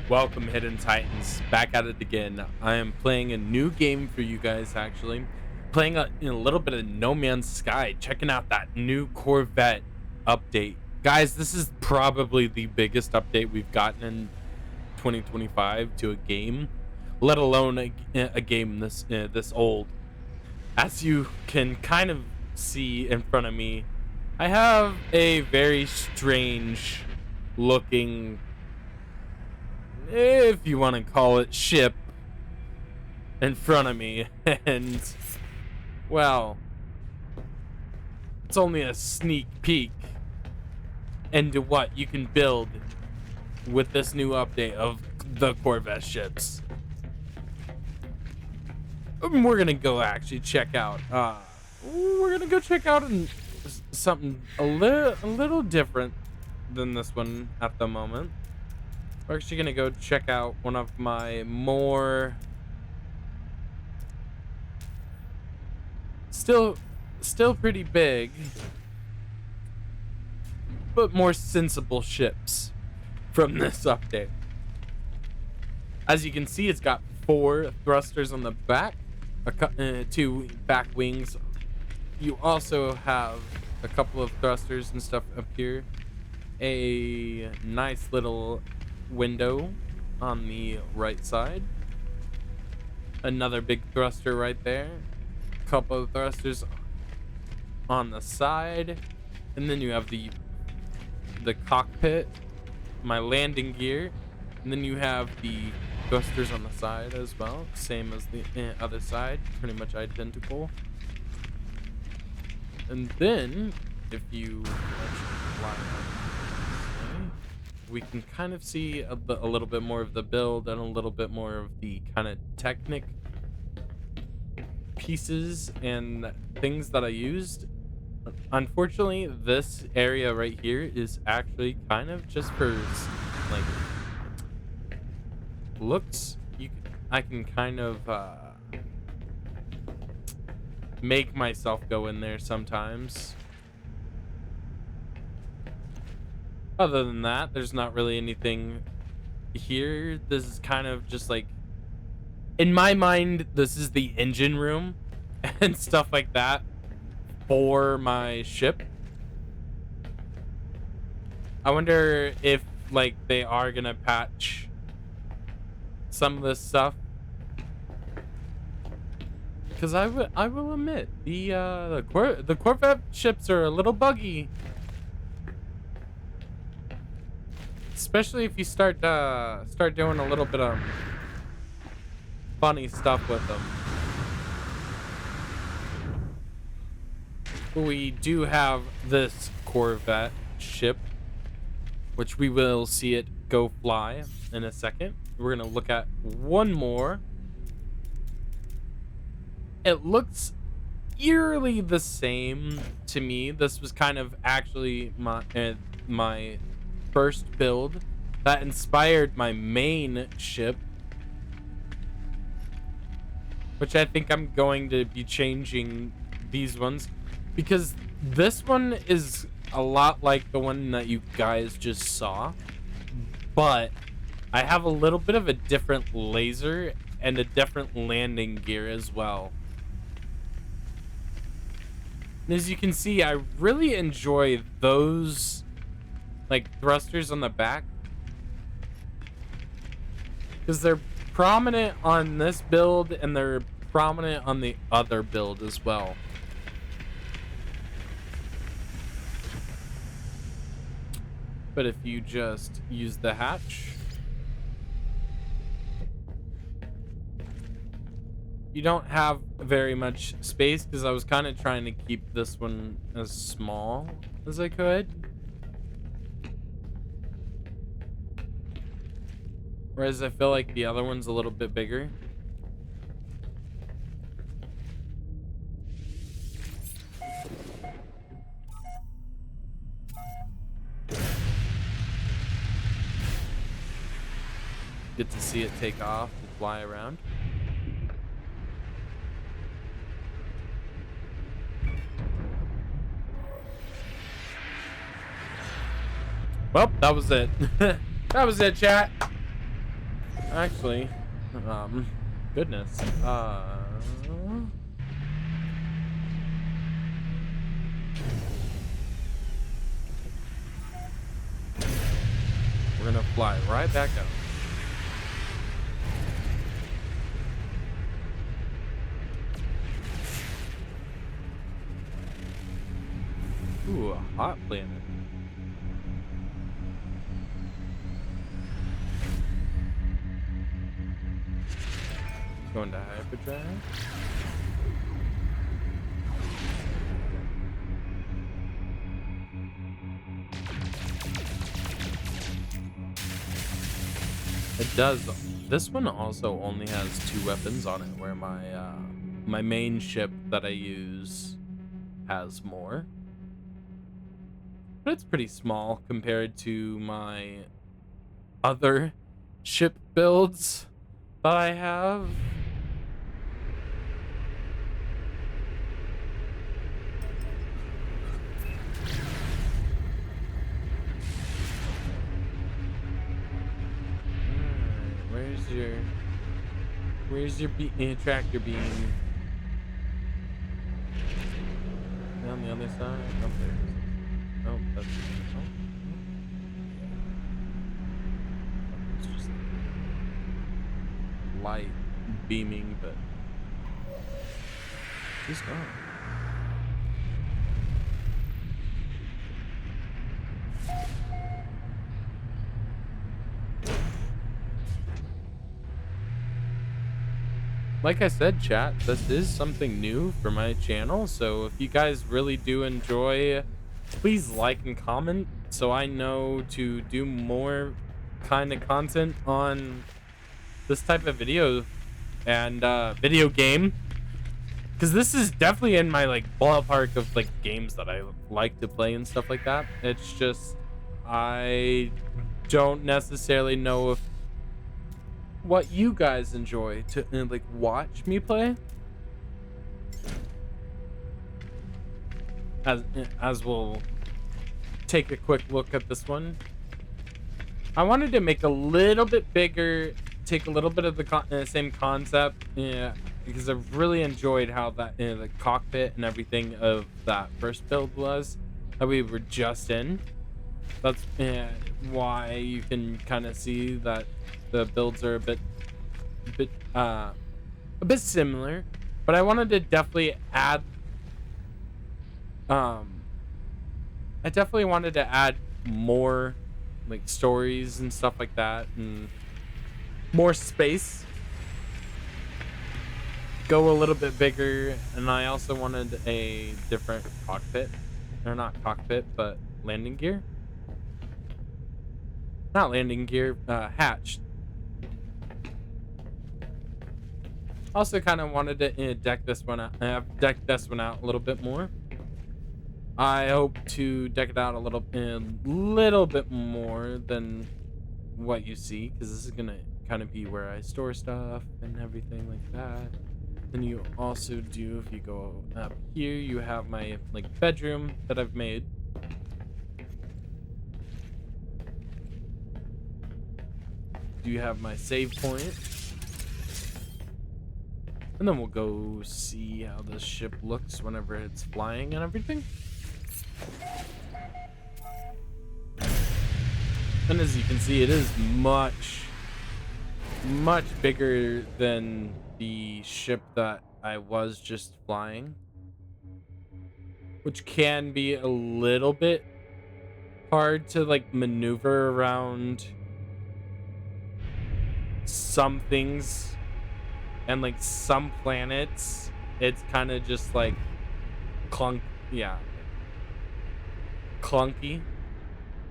Welcome, Hidden Titans, back at it again. I am playing a new game for you guys, actually. Playing a little bit of No Man's Sky, checking out that new Corvette update. Guys, this is probably the biggest update we've gotten in 2025 to a game, let alone a game this old. As you can kind of see in front of me, I have a very strange looking, if you want to call it, ship in front of me. And well, it's only a sneak peek into what you can build with this new update of the Corvette ships. We're gonna go actually check out something a little different than this one at the moment. We're actually gonna go check out one of my more still pretty big but more sensible ships from this update. As you can see, it's got 4 thrusters on the back, 2 back wings. You also have a couple of thrusters and stuff up here, a nice little window on the right side, another big thruster right there, a couple of thrusters on the side, and then you have the cockpit, my landing gear, and then you have the thrusters on the side as well, same as the other side, pretty much identical. And then if you fly out, we can kind of see a little bit more of the build and a little bit more of the kind of technic pieces and things that I used. Unfortunately, this area right here is actually kind of just for like looks. I can kind of make myself go in there sometimes. Other than that, there's not really anything here. This is kind of just like, in my mind, this is the engine room and stuff like that for my ship. I wonder if like they are gonna patch some of this stuff, because I will admit the Corvette ships are a little buggy. Especially if you start doing a little bit of funny stuff with them. We do have this Corvette ship, which we will see it go fly in a second. We're gonna look at one more. It looks eerily the same to me. This was kind of actually my first build that inspired my main ship, which I think I'm going to be changing these ones, because this one is a lot like the one that you guys just saw, but I have a little bit of a different laser and a different landing gear as well. And as you can see, I really enjoy those like thrusters on the back, because they're prominent on this build and they're prominent on the other build as well. But if you just use the hatch, you don't have very much space, because I was kind of trying to keep this one as small as I could. Whereas I feel like the other one's a little bit bigger. Get to see it take off and fly around. Well, that was it. That was it, chat. actually, goodness. We're gonna fly right back up. Ooh, a hot planet. Going to hyperdrive. It does. This one also only has 2 weapons on it, where my main ship that I use has more. But it's pretty small compared to my other ship builds that I have. Where's your tractor beam? On the other side? Oh, there it is. Oh, that's it's just light beaming, but she's gone. Like I said, chat, this is something new for my channel, so if you guys really do enjoy, please like and comment so I know to do more kind of content on this type of video and video game, because this is definitely in my like ballpark of like games that I like to play and stuff like that. It's just I don't necessarily know if what you guys enjoy to like watch me play, as we'll take a quick look at this one. I wanted to make a little bit bigger, take a little bit of the same concept, yeah, because I've really enjoyed how that the cockpit and everything of that first build was that we were just in. That's why you can kind of see that the builds are a bit similar, but I wanted to definitely add I definitely wanted to add more like stories and stuff like that, and more space, go a little bit bigger. And I also wanted a different cockpit, or not cockpit, but landing gear, not landing gear, hatch. Also kind of wanted to deck this one out. I've decked this one out a little bit more. I hope to deck it out a little bit more than what you see, because this is gonna kind of be where I store stuff and everything like that. Then you also do, if you go up here, you have my like bedroom that I've made. Do you have my save point? And then we'll go see how this ship looks whenever it's flying and everything. And as you can see, it is much bigger than the ship that I was just flying, which can be a little bit hard to like maneuver around some things. And like some planets, it's kind of just like clunky.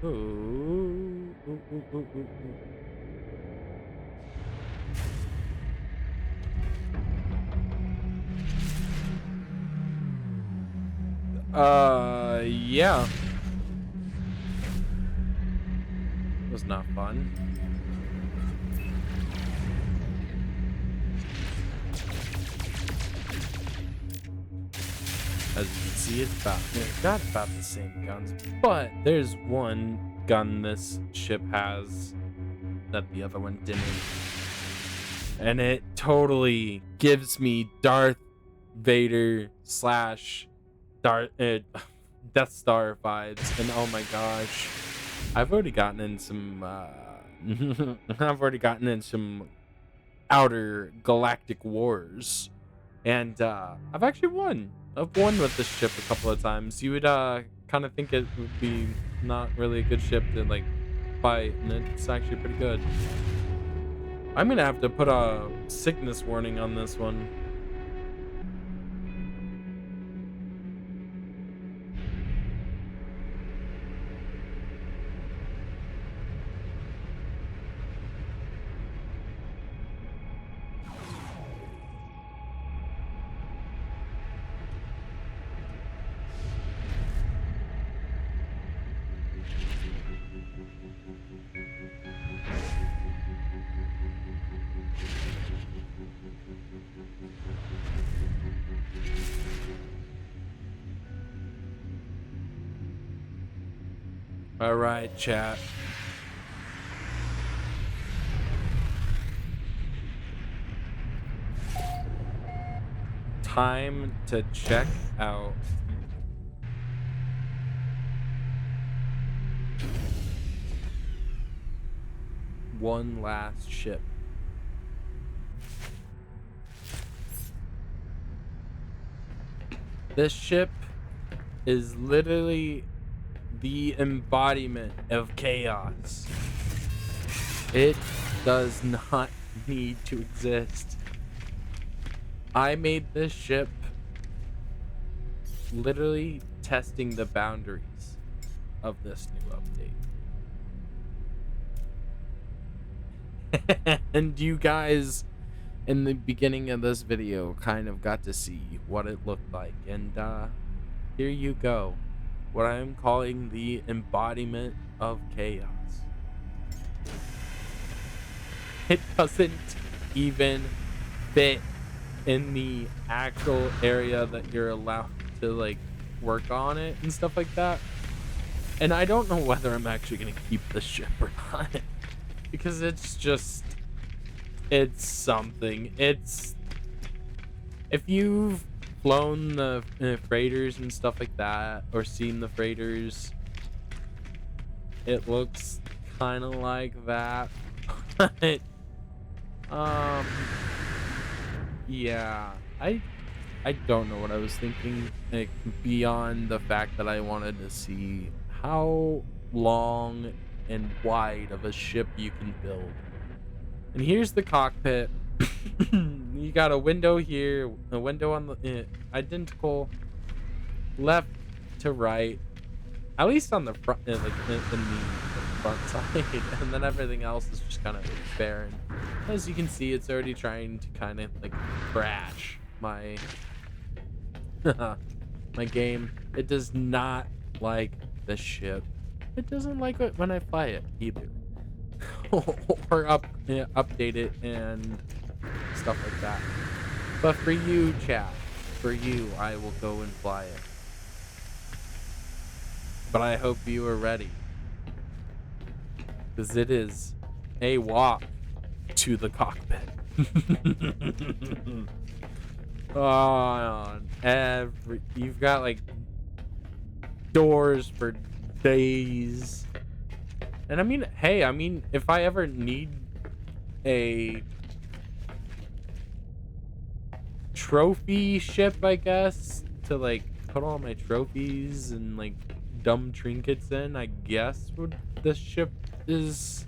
Ooh, ooh, ooh, ooh, ooh, ooh. Yeah. It was not fun. As you can see, it's got about the same guns, but there's one gun this ship has that the other one didn't. And it totally gives me Darth Vader slash Death Star vibes. And oh my gosh, I've already gotten in some outer galactic wars, and I've actually won. I've won with this ship a couple of times. You would kind of think it would be not really a good ship to like fight, and it's actually pretty good. I'm gonna have to put a sickness warning on this one. All right, chat. Time to check out one last ship. This ship is literally the embodiment of chaos. It does not need to exist. I made this ship literally testing the boundaries of this new update. And you guys in the beginning of this video kind of got to see what it looked like, and here you go. What I'm calling the embodiment of chaos. It doesn't even fit in the actual area that you're allowed to like work on it and stuff like that. And I don't know whether I'm actually gonna keep the ship or not, because it's something. It's, if you've flown the freighters and stuff like that, or seen the freighters, it looks kind of like that. But yeah, I don't know what I was thinking, like, beyond the fact that I wanted to see how long and wide of a ship you can build. And here's the cockpit. You got a window here, a window on the identical left to right, at least on the front, like in the front side, and then everything else is just kind of barren. As you can see, it's already trying to kind of like crash my my game. It does not like the ship. It doesn't like it when I fly it either. Or update it and stuff like that. But for you, chat, for you, I will go and fly it. But I hope you are ready, because it is a walk to the cockpit. Oh, you've got like doors for days. And I mean, hey, I mean, if I ever need a trophy ship, I guess, to like put all my trophies and like dumb trinkets in, I guess this ship is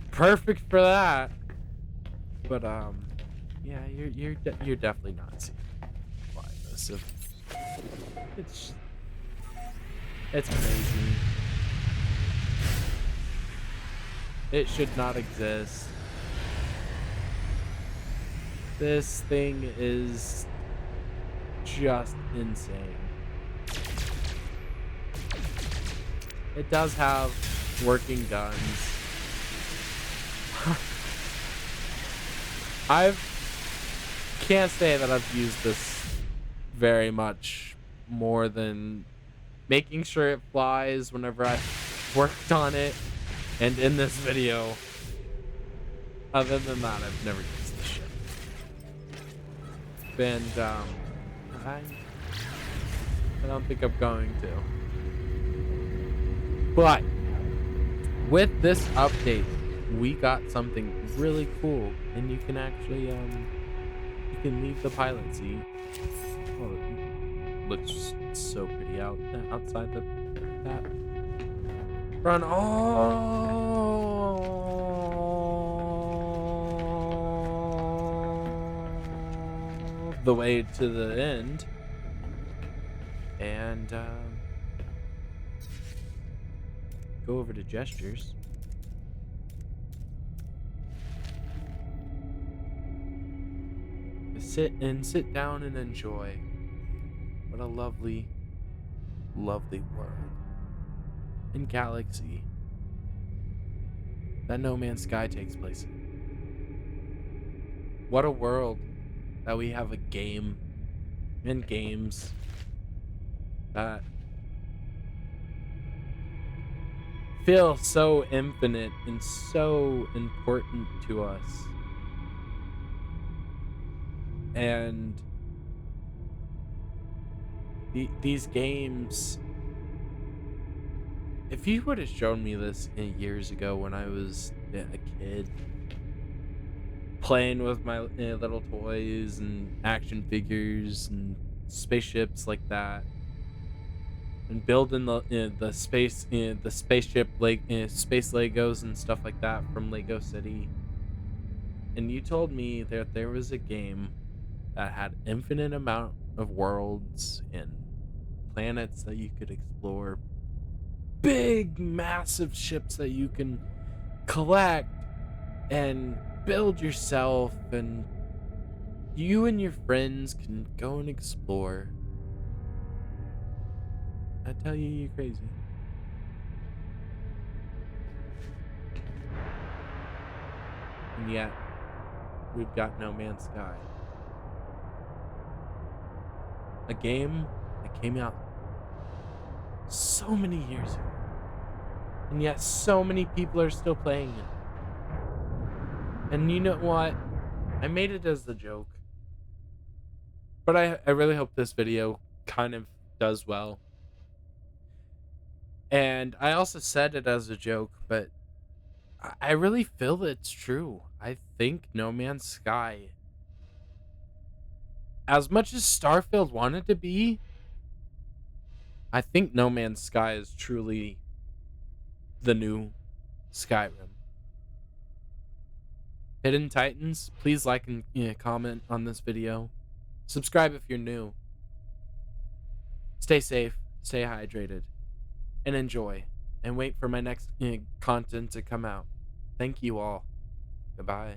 perfect for that. But yeah, you're definitely not seeing why this. It's crazy. It should not exist. This thing is just insane. It does have working guns. Can't say that I've used this very much, more than making sure it flies whenever I've worked on it. And in this video, Other than that, I've never used the ship. And I don't think I'm going to. But with this update, we got something really cool, and you can actually you can leave the pilot seat. Oh, it looks so pretty outside that run all the way to the end, and go over to gestures. Sit down and enjoy. What a lovely, lovely world and galaxy that No Man's Sky takes place in. What a world that we have a game and games that feel so infinite and so important to us. And these games, if you would have shown me this years ago when I was a kid, playing with my little toys and action figures and spaceships like that, and building the spaceship space Legos and stuff like that from Lego City, and you told me that there was a game that had infinite amount of worlds and planets that you could explore, big massive ships that you can collect and build yourself, and you and your friends can go and explore, I tell you, you're crazy. And yet we've got No Man's Sky, a game that came out so many years ago, and yet so many people are still playing it. And you know what? I made it as the joke, but I really hope this video kind of does well. And I also said it as a joke, but I really feel it's true. I think No Man's Sky, as much as Starfield wanted to be, I think No Man's Sky is truly the new Skyrim. Hidden Titans, please like and comment on this video. Subscribe if you're new. Stay safe, stay hydrated, and enjoy. And wait for my next content to come out. Thank you all. Goodbye.